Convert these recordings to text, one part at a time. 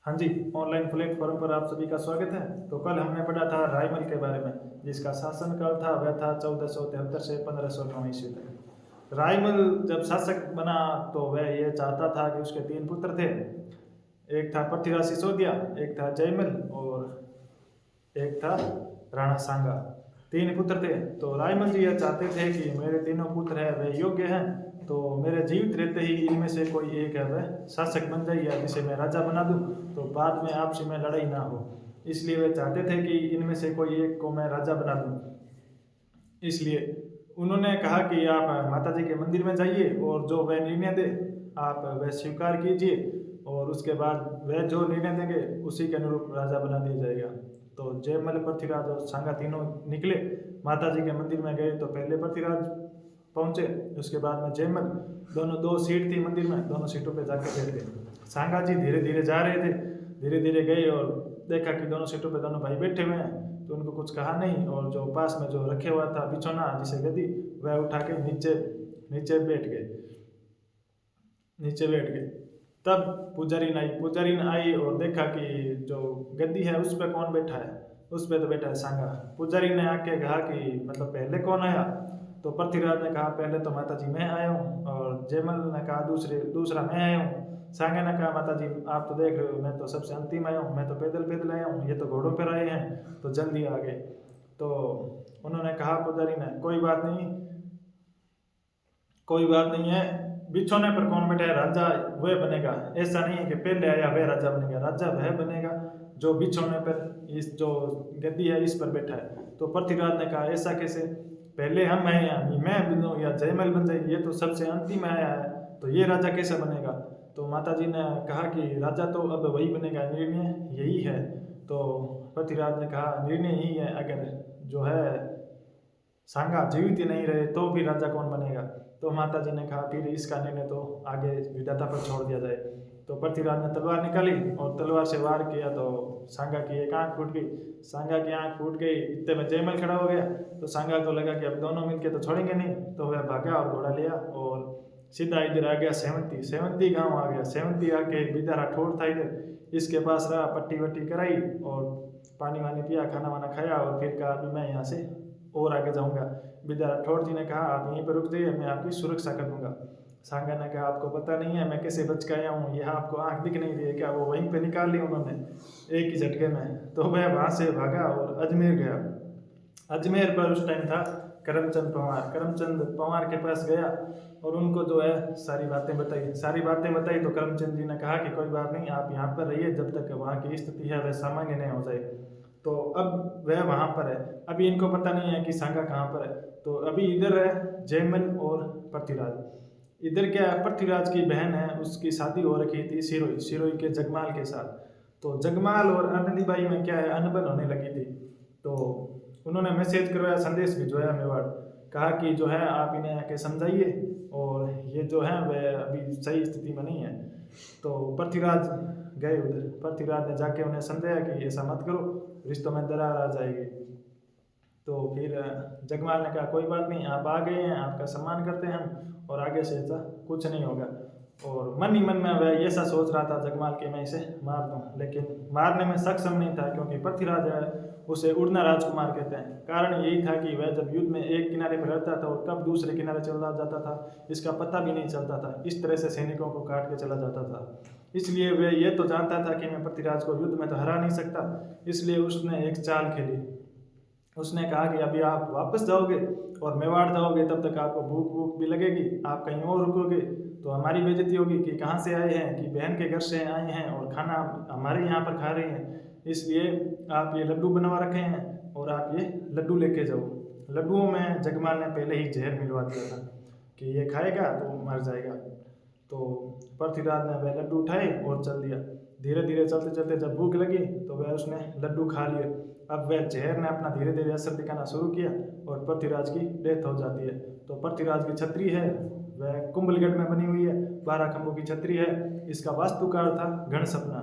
हाँ जी, online platform पर आप सभी का स्वागत है। तो कल हमने पढ़ा था रायमल के बारे में, जिसका शासनकाल था वह था 1473 से 1509 ईस्वी तक। रायमल जब शासक बना तो वह ये चाहता था कि उसके 3 पुत्र थे। एक था पृथ्वीराज सिसोदिया, एक था जयमल और एक था राणा सांगा। 3 पुत्र थे। तो रायमल जी यह चाहते थे कि मेरे तीनों पुत्र हैं वे योग्य हैं, तो मेरे जीवित रहते ही इनमें से कोई एक है वह शासक बन जाए या जिसे मैं राजा बना दूं, तो बाद में आपसी में लड़ाई ना हो। इसलिए वे चाहते थे कि इनमें से कोई एक को मैं राजा बना दूं। इसलिए उन्होंने कहा कि आप माता जी के मंदिर में जाइए और जो वह निर्णय दे आप वह स्वीकार कीजिए, और उसके बाद वह जो निर्णय देंगे उसी के अनुरूप राजा बना दिया जाएगा। तो जयमल, पृथ्वीराज और सांगा तीनों निकले, माता जी के मंदिर में गए। तो पहले पृथ्वीराज पहुँचे, उसके बाद में जयमल। दोनों 2 सीट थी मंदिर में, दोनों सीटों पे जाकर बैठ गए। सांगा जी धीरे धीरे जा रहे थे, धीरे धीरे गए और देखा कि दोनों सीटों पे दोनों भाई बैठे हुए हैं, तो उनको कुछ कहा नहीं। और जो पास में जो रखे हुआ था बिछौना जिसे गद्दी, वह उठा के नीचे नीचे बैठ गए, नीचे बैठ गए। तब पुजारीन आई और देखा कि जो गद्दी है उस पर कौन बैठा है, उस पर तो बैठा है सांगा। पुजारी ने आके कहा कि मतलब पहले कौन आया। तो पृथ्वीराज ने कहा पहले तो माता जी मैं आया हूँ, और जयमल ने कहा दूसरा मैं आया हूँ। सांगा ने कहा माता जी आप तो देख रहे हो मैं तो सबसे अंतिम आया हूँ, मैं तो पैदल पैदल आया हूँ, ये तो घोड़ों पर आए हैं तो जल्दी आ गए। तो उन्होंने कहा पुजारी ने कोई बात नहीं, कोई बात नहीं है, बिछौने पर कौन बैठा है राजा वह बनेगा। ऐसा नहीं है कि पहले आया वह राजा बनेगा, राजा वह बनेगा जो बिछौने पर इस जो गद्दी है इस पर बैठा है। तो पृथ्वीराज ने कहा ऐसा कैसे, पहले हम आए हैं, मैं बनूं या जयमल बन जाए, ये तो सबसे अंतिम आया है, तो ये राजा कैसे बनेगा। तो माता जी ने कहा कि राजा तो अब वही बनेगा, निर्णय यही है। तो पृथ्वीराज ने कहा निर्णय यही है, अगर जो है सांगा जीवित ही नहीं रहे तो भी राजा कौन बनेगा। तो माता जी ने कहा फिर इसका निर्णय तो आगे विधाता पर छोड़ दिया जाए। तो पृथ्वीराज ने तलवार निकाली और तलवार से वार किया, तो सांगा की एक आंख फूट गई। सांगा की आंख फूट गई, इतने में जयमल खड़ा हो गया। तो सांगा को लगा कि अब दोनों मिलके तो छोड़ेंगे नहीं, तो वह भागा और घोड़ा लिया और सीधा इधर आ गया सेवंती। सेवंती गांव आ गया। सेवंती आके बेचारा ठोर था इधर, इसके पास रहा, पट्टी वट्टी कराई और पानी वानी पिया, खाना वाना खाया, और फिर कहा अभी मैं यहाँ से और आगे जाऊंगा। बेचारा ठोर जी ने कहा आप यहीं पर रुक जाइए, मैं आपकी सुरक्षा कर दूंगा। सांगा ने कहा आपको पता नहीं है मैं कैसे बच के आया हूँ, यह आपको आंख दिख नहीं रही है क्या। वो वहीं पे निकाल ली उन्होंने एक ही झटके में। तो वह वहाँ से भागा और अजमेर गया। अजमेर पर उस टाइम था करमचंद पंवार। करमचंद पंवार के पास गया और उनको जो है सारी बातें बताई। तो करमचंद जी ने कहा कि कोई बात नहीं, आप यहाँ पर रहिए जब तक वहाँ की स्थिति है वह सामान्य नहीं हो जाए। तो अब वह वहाँ पर है। अभी इनको पता नहीं है कि सांगा कहाँ पर है। तो अभी इधर है जयमल और पृथ्वीराज। इधर क्या है, पृथ्वीराज की बहन है, उसकी शादी हो रखी थी सिरोही के जगमाल के साथ। तो जगमाल और आनंदीबाई में क्या है अनबन होने लगी थी। तो उन्होंने मैसेज करवाया, संदेश भिजवाया मेवाड़, कहा कि जो है आप इन्हें आके समझाइए और ये जो है वह अभी सही स्थिति में नहीं है। तो पृथ्वीराज गए उधर। पृथ्वीराज ने जाके उन्हें समझाया कि ऐसा मत करो, रिश्तों में दरार आ जाएगी। तो फिर जगमाल ने कहा कोई बात नहीं, आप आ गए हैं, आपका सम्मान करते हैं हम, और आगे से ऐसा कुछ नहीं होगा। और मन ही मन में वह ऐसा सोच रहा था जगमाल कि मैं इसे मार दूं, लेकिन मारने में सक्षम नहीं था, क्योंकि पृथ्वीराज है उसे उड़ना राजकुमार कहते हैं। कारण यही था कि वह जब युद्ध में एक किनारे पर रहता था और कब दूसरे किनारे चला जाता था इसका पता भी नहीं चलता था। इस तरह से सैनिकों को काट के चला जाता था। इसलिए वह ये तो जानता था कि मैं पृथ्वीराज को युद्ध में तो हरा नहीं सकता। इसलिए उसने एक चाल खेली। उसने कहा कि अभी आप वापस जाओगे और मेवाड़ जाओगे, तब तक आपको भूख भूख भी लगेगी, आप कहीं और रुकोगे तो हमारी बेइज्जती होगी कि कहाँ से आए हैं, कि बहन के घर से आए हैं और खाना हमारे यहाँ पर खा रहे हैं। इसलिए आप ये लड्डू बनवा रखे हैं और आप ये लड्डू लेके जाओ। लड्डुओं में जगमाल ने पहले ही जहर मिलवा दिया था कि ये खाएगा तो मर जाएगा। तो पृथ्वीराज ने वह लड्डू उठाए और चल दिया। धीरे धीरे चलते चलते जब भूख लगी तो वह उसने लड्डू खा लिए। अब वह जहर ने अपना धीरे धीरे असर दिखाना शुरू किया और पृथ्वीराज की डेथ हो जाती है। तो पृथ्वीराज की छतरी है वह कुंभलगढ़ में बनी हुई है, 12 खंभों की छतरी है। इसका वास्तुकार था गण सपना।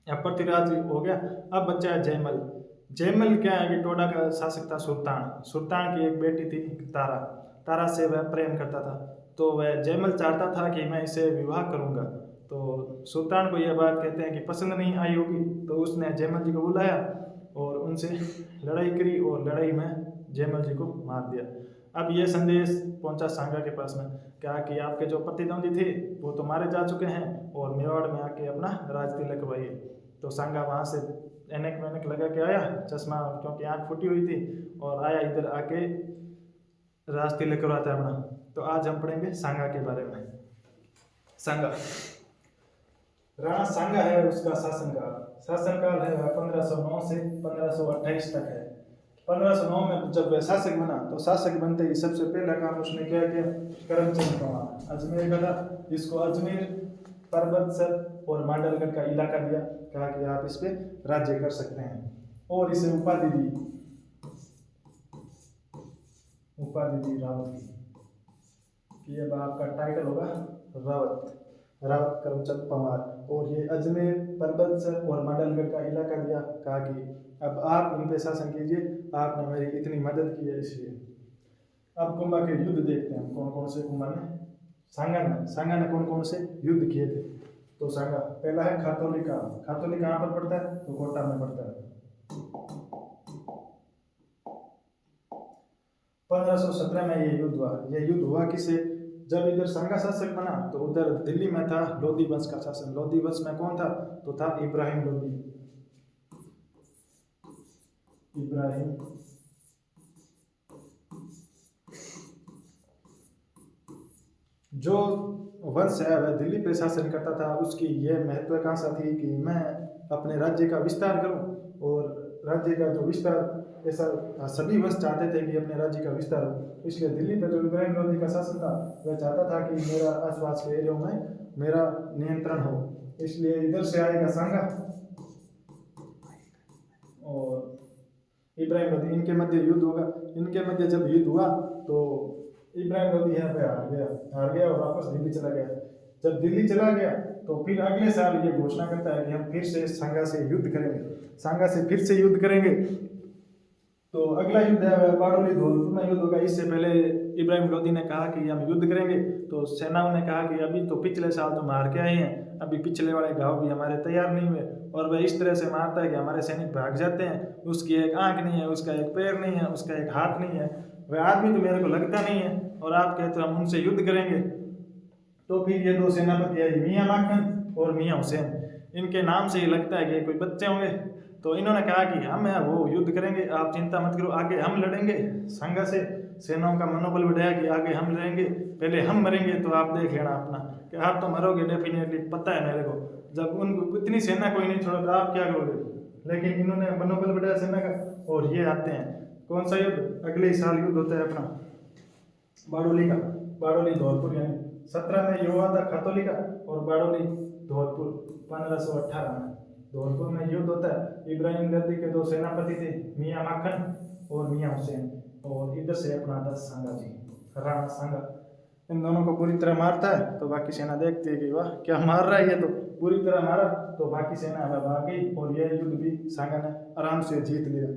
अब पृथ्वीराज हो गया। अब बच्चा है जयमल। जयमल क्या है कि टोडा का शासक था सुल्तान। सुल्तान की एक बेटी थी तारा। तारा से वह प्रेम करता था। तो वह जयमल चाहता था कि मैं इसे विवाह करूंगा। तो सुल्तान को यह बात कहते हैं कि पसंद नहीं आई होगी, तो उसने जयमल जी को बुलाया और उनसे लड़ाई करी और लड़ाई में जयमल जी को मार दिया। अब ये संदेश पहुंचा सांगा के पास में, क्या कि आपके जो प्रतिद्वंदी थे वो तो मारे जा चुके हैं और मेवाड़ में आके अपना राज तिलक करवाइए। तो सांगा वहाँ से ऐनक वैनक लगा के आया, चश्मा क्योंकि आँख फूटी हुई थी, और आया इधर आके राज तिलक करवाता है अपना। तो आज हम पढ़ेंगे सांगा के बारे में। सांगा, राणा सांगा है उसका शासनकाल है 1509 से 1528 तक है। 1509 में जब वह शासक बना तो शासक बनते ही सबसे पहला काम उसने क्या किया, करमचंद पवार अजमेर का था, इसको अजमेर पर्वत सर और मांडलगढ़ का इलाका दिया, कहा कि आप इस पे राज्य कर सकते हैं, और इसे उपाधि दी रावत की, ये आपका टाइटल होगा रावत करमचंद पवार। और ये अजमेर पर्वत सर और मांडलगढ़ का इलाका दिया, कहा कि अब आप इन पे शासन कीजिए, आपने मेरी इतनी मदद की है इसलिए। अब कुंभा के युद्ध देखते हैं, कौन कौन से कुंभा ने सांगा ने कौन कौन से युद्ध किए थे। तो सांगा पहला है खातौली कहाँ पर पड़ता है, तो कोटा में पड़ता है। 1517 में ये युद्ध हुआ किसे, जब इधर सांगा शासक बना तो उधर दिल्ली में था लोधी वंश का शासन। लोधी वंश में कौन था, तो था इब्राहिम लोधी। जो वंश है वह दिल्ली पे शासन करता था। उसकी यह महत्वाकांक्षा थी कि मैं अपने राज्य का विस्तार करूं, और राज्य का जो विस्तार, ऐसा सभी वंश चाहते थे कि अपने राज्य का विस्तार हो। इसलिए दिल्ली पे जो इब्राहिम लोधी का शासन था वह चाहता था कि मेरा आसपास के एरिया में मेरा नियंत्रण हो, इसलिए इधर से आएगा सांगा और इब्राहिम लोधी, इनके मध्य युद्ध होगा। इनके मध्य जब युद्ध हुआ तो इब्राहिम लोधी यहाँ पे हार गया और वापस दिल्ली चला गया। जब दिल्ली चला गया तो फिर अगले साल ये घोषणा करता है कि हम फिर से सांगा से युद्ध करेंगे। तो अगला युद्ध है बारडोली धौलपुर में युद्ध होगा। इससे पहले इब्राहिम लोधी ने कहा कि हम युद्ध करेंगे, तो सेनाओं ने कहा कि अभी तो पिछले साल तो मार के आए हैं, अभी पिछले वाले घाव भी हमारे तैयार नहीं हुए। और वह इस तरह से मारता है कि हमारे सैनिक भाग जाते हैं, उसकी एक आंख नहीं है, उसका एक पैर नहीं है, उसका एक हाथ नहीं है, वह आदमी तो मेरे को लगता नहीं है, और आप कहते हो हम उनसे युद्ध करेंगे। तो फिर ये दो सेनापति है, मियाँ माखन और मियाँ हुसैन, इनके नाम से ही लगता है कि कोई बच्चे होंगे। तो इन्होंने कहा कि हम वो युद्ध करेंगे, आप चिंता मत करो, आगे हम लड़ेंगे सांगा से। सेनाओं का मनोबल बढ़ाया कि आगे हम लड़ेंगे, पहले हम मरेंगे तो आप देख लेना अपना, कि आप तो मरोगे डेफिनेटली, पता है मेरे को। जब उनको इतनी सेना कोई नहीं छोड़ा तो आप क्या करोगे। लेकिन इन्होंने मनोबल बढ़ाया सेना का, और ये आते हैं। कौन सा युद्ध, अगले साल युद्ध होता है अपना बारडोली धौलपुर, यानी 17 में ये हुआ था खातौली का, और बारडोली धौलपुर 1518 में धौलपुर में युद्ध होता है। इब्राहिम लोधी के दो सेनापति थे, मियाँ माखन और मियाँ हुसैन, और इधर से अपना था सांगा जी, राणा सांगा। इन दोनों को पूरी तरह मारता है तो बाकी सेना देखती है कि वाह क्या मार रहा है ये, तो पूरी तरह मारा तो बाकी सेना भाग गई, और यह युद्ध भी सांगा ने आराम से जीत लिया।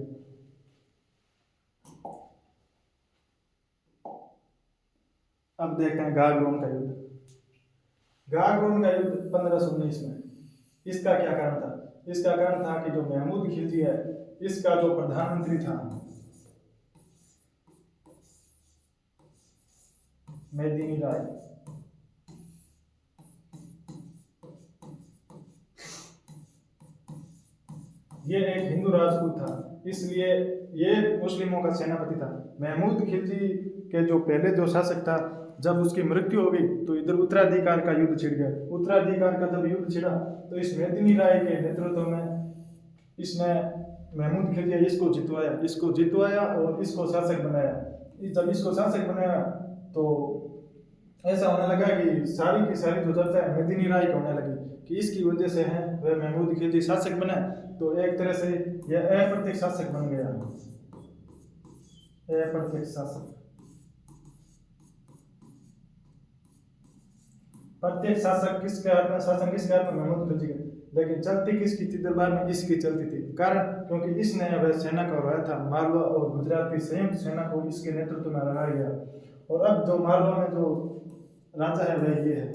अब देखते हैं गागरोन का युद्ध। 1519 में, इसका क्या कारण था, इसका कारण था कि जो महमूद खिलजी है, इसका जो प्रधानमंत्री था मेदिनी राय, ये एक हिंदू राजपूत था, इसलिए ये मुस्लिमों का सेनापति था। महमूद खिलजी के जो पहले जो शासक था, जब उसकी मृत्यु हो गई तो इधर उत्तराधिकार का युद्ध छिड़ गया। उत्तराधिकार का जब युद्ध छिड़ा तो इस मेदिनी राय के नेतृत्व में इसने महमूद खिलजी इसको जितवाया और इसको शासक बनाया। जब इसको शासक बनाया तो ऐसा होने लगा कि सारी की सारी जो चर्चा है मेदिनी राय की होने लगी कि इसकी वजह से है वह महमूद खिलजी शासक बना। तो एक तरह से यह अप्रत्यक्ष शासक बन गया। अप्रत्यक्ष शासक, प्रत्येक शासक किसके हाथ में, शासन किसके हाथ में, महमूद खिलजी के। लेकिन चलती किसकी थी दरबार में, इसकी चलती थी। कारण क्योंकि इसने वह सेना को हराया था, मालवा और गुजरात की संयुक्त सेना को इसके नेतृत्व में हराया गया। और अब जो मालवा में जो राजा है वह ये है।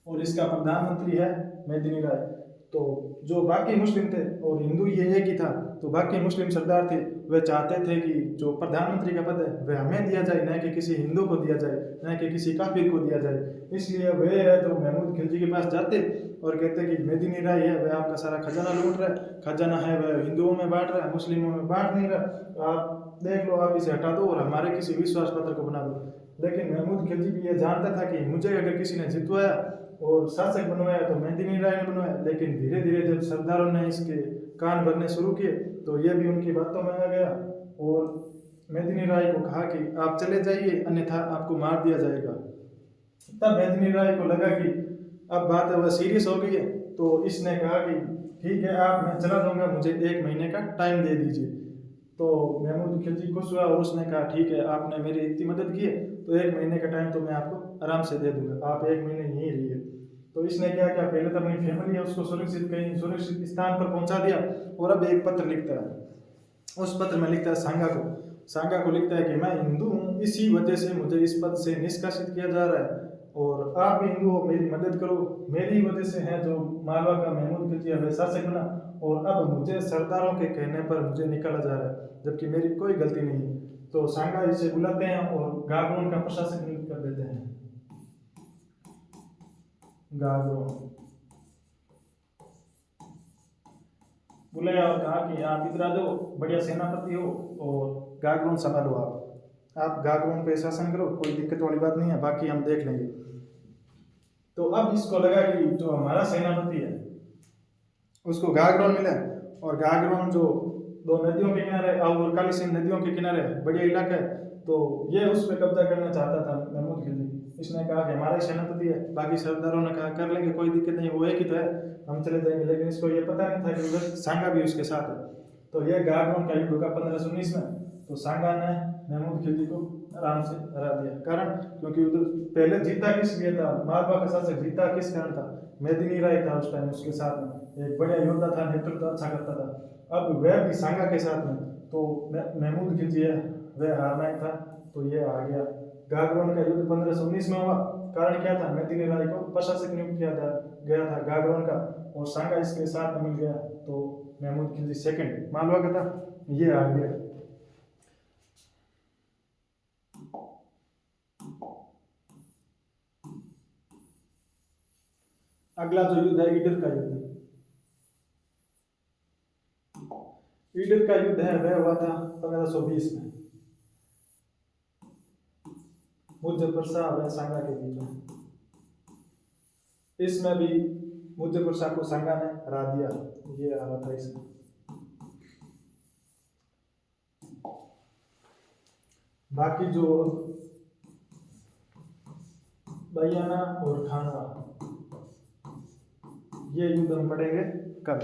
और इसका प्रधानमंत्री है मेदिनी राय। तो जो बाकी मुस्लिम थे और हिंदू ये एक ही था, तो बाकी मुस्लिम सरदार थे वे चाहते थे कि जो प्रधानमंत्री का पद है वह हमें दिया जाए, न कि किसी हिंदू को दिया जाए, न कि किसी काफिर को दिया जाए। इसलिए वे है तो महमूद खिलजी के पास जाते और कहते कि मेदिनी राय है वह आपका सारा खजाना लूट रहा है, खजाना है वह हिंदुओं में बांट रहा है, मुस्लिमों में बांट नहीं रहा, आप देख लो, आप इसे हटा दो और हमारे किसी विश्वास पत्र को बना दो। लेकिन महमूद खिलजी भी ये जानता था कि मुझे अगर किसी ने जितवाया और शासक बनवाया तो मेदिनी राय ने बनवाया। लेकिन धीरे धीरे जब सरदारों ने इसके कान भरने शुरू किए तो ये भी उनकी बातों में आ गया और मेदिनी राय को कहा कि आप चले जाइए, अन्यथा आपको मार दिया जाएगा। तब मेदिनी राय को लगा कि अब बात वह सीरियस हो गई है, तो इसने कहा कि ठीक है, आप मैं चला जाऊंगा, मुझे 1 महीने का टाइम दे दीजिए। तो महमूद खिलजी खुश हुआ और उसने कहा ठीक है, आपने मेरी इतनी मदद की है तो 1 महीने का टाइम तो मैं आपको आराम से दे दूंगा, आप 1 महीने यहीं रहिए। तो इसने क्या किया, पहले तो अपनी फैमिली है उसको सुरक्षित कहीं सुरक्षित स्थान पर पहुंचा दिया और अब एक पत्र लिखता है। उस पत्र में लिखता है सांगा को लिखता है कि मैं हिंदू हूँ, इसी वजह से मुझे इस पद से निष्कासित किया जा रहा है और आप भी हिंदू हो, मेरी मदद करो, मेरी वजह से है जो मालवा का महमूद खिलजी वह शासक बना और अब मुझे सरदारों के कहने पर मुझे निकाला जा रहा है जबकि मेरी कोई गलती नहीं है। तो सांगा इसे बुलाते हैं और गागरोन का प्रशासक नियुक्त कर देते हैं। गागरोन बुलाया और कहा कि आप इधर आ जाओ, बढ़िया सेनापति हो और गागरोन संभालो, आप गागरोन पे शासन करो, कोई दिक्कत वाली बात नहीं है, बाकी हम देख लेंगे। तो अब इसको लगा कि जो हमारा सेनापति है उसको गागरोन मिला और गागरोन जो 2 नदियों के किनारे और काली सिंध नदियों के किनारे बढ़िया इलाका है, तो ये उस पर कब्जा करना चाहता था महमूद खिलजी। इसने कहा कि हमारा ही सेनापति है, बाकी सरदारों ने कहा कर लेंगे, कोई दिक्कत नहीं, वो एक ही तो है, हम चले जाएंगे। लेकिन इसको ये पता नहीं था कि उधर सांगा भी उसके साथ है। तो यह गागरोन का युद्ध होगा 1519 में। तो सांगा ने महमूद खिलजी को आराम से हरा दिया। कारण क्योंकि उधर पहले जीता किस लिए था, मालवा का शासक जीता किस कारण था, मेदिनी राय था उस टाइम उसके साथ में, एक बढ़िया योद्धा था, नेतृत्व अच्छा करता था। अब वह भी सांगा के साथ में, तो महमूद खिलजी है वह हारना ही था, तो ये आ गया। गागरोन का युद्ध 1519 में हुआ। कारण क्या था, मेदिनी राय को प्रशासक नियुक्त किया था गया था गागरोन का और सांगा इसके साथ में मिल गया, तो महमूद खिलजी सेकंड मालवा का था, ये आ गया। अगला जो युद्ध है ईडर का युद्ध। ईडर का युद्ध है वह हुआ था 1520 में, मुजफ्फर शाह व सांगा के बीच में। इसमें भी मुजफ्फर शाह को सांगा ने हरा दिया, ये हारा था इसमें। बाकी जो बयाना और खानवा, ये युद्ध हम पढ़ेंगे कल।